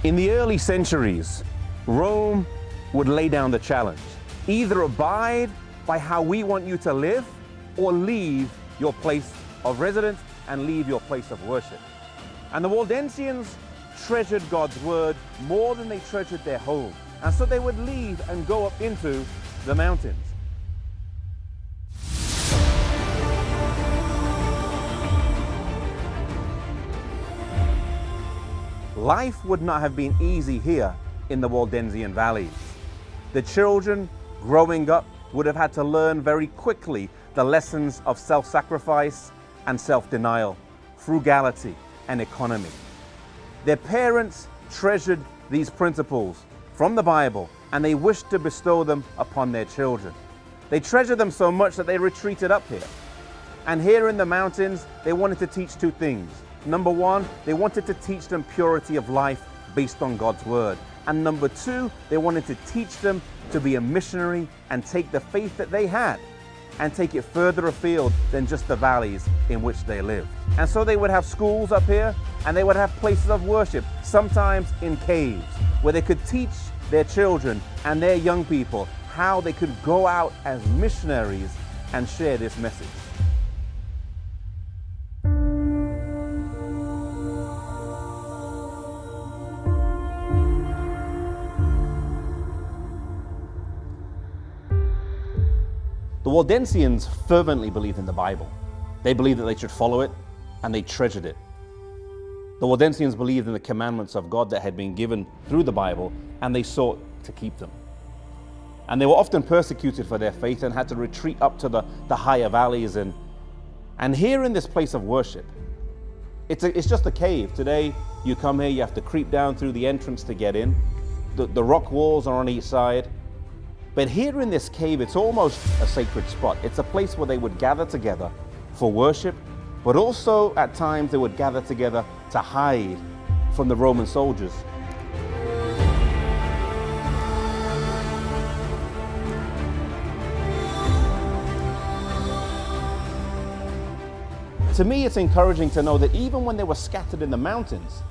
In the early centuries, Rome would lay down the challenge. Either abide by how we want you to live, or leave your place of residence and leave your place of worship. And the Waldensians treasured God's word more than they treasured their home. And so they would leave and go up into the mountains. Life would not have been easy here in the Waldensian valleys. The children growing up would have had to learn very quickly the lessons of self-sacrifice and self-denial, frugality and economy. Their parents treasured these principles from the Bible, and they wished to bestow them upon their children. They treasured them so much that they retreated up here. And here in the mountains, they wanted to teach two things. Number one, they wanted to teach them purity of life based on God's word. And number two, they wanted to teach them to be a missionary and take the faith that they had and take it further afield than just the valleys in which they lived. And so they would have schools up here, and they would have places of worship, sometimes in caves, where they could teach their children and their young people how they could go out as missionaries and share this message. The Waldensians fervently believed in the Bible. They believed that they should follow it, and they treasured it. The Waldensians believed in the commandments of God that had been given through the Bible, and they sought to keep them. And they were often persecuted for their faith and had to retreat up to the higher valleys. And here in this place of worship, it's just a cave. Today, you come here, you have to creep down through the entrance to get in. The rock walls are on each side. But here in this cave, it's almost a sacred spot. It's a place where they would gather together for worship, but also at times they would gather together to hide from the Roman soldiers. To me, it's encouraging to know that even when they were scattered in the mountains,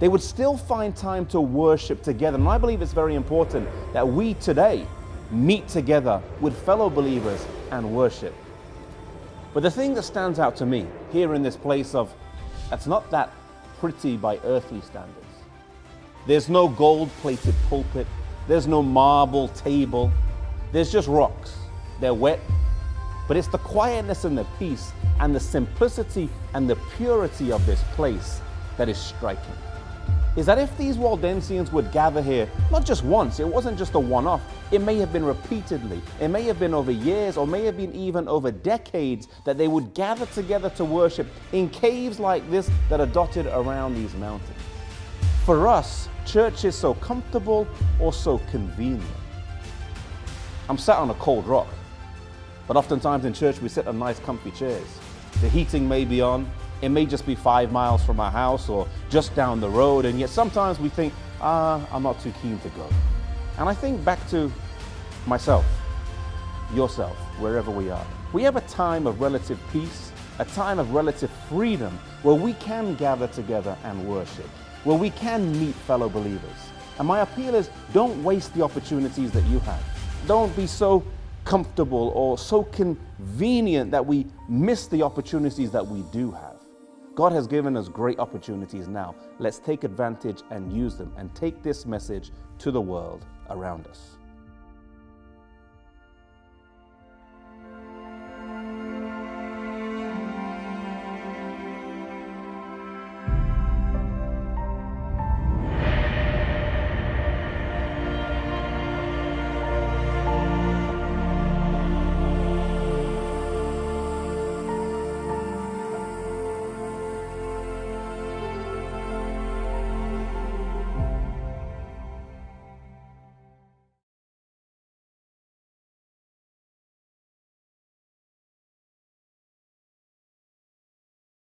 they would still find time to worship together. And I believe it's very important that we today meet together with fellow believers and worship. But the thing that stands out to me here in this place that's not that pretty by earthly standards. There's no gold-plated pulpit. There's no marble table. There's just rocks. They're wet. But it's the quietness and the peace and the simplicity and the purity of this place that is striking. Is that if these Waldensians would gather here, not just once, it wasn't just a one-off, it may have been repeatedly, it may have been over years, or may have been even over decades, that they would gather together to worship in caves like this that are dotted around these mountains. For us, church is so comfortable or so convenient. I'm sat on a cold rock, but oftentimes in church we sit on nice comfy chairs. The heating may be on. It may just be 5 miles from our house or just down the road, and yet sometimes we think, I'm not too keen to go. And I think back to myself, yourself, wherever we are. We have a time of relative peace, a time of relative freedom, where we can gather together and worship, where we can meet fellow believers. And my appeal is, don't waste the opportunities that you have. Don't be so comfortable or so convenient that we miss the opportunities that we do have. God has given us great opportunities now. Let's take advantage and use them and take this message to the world around us.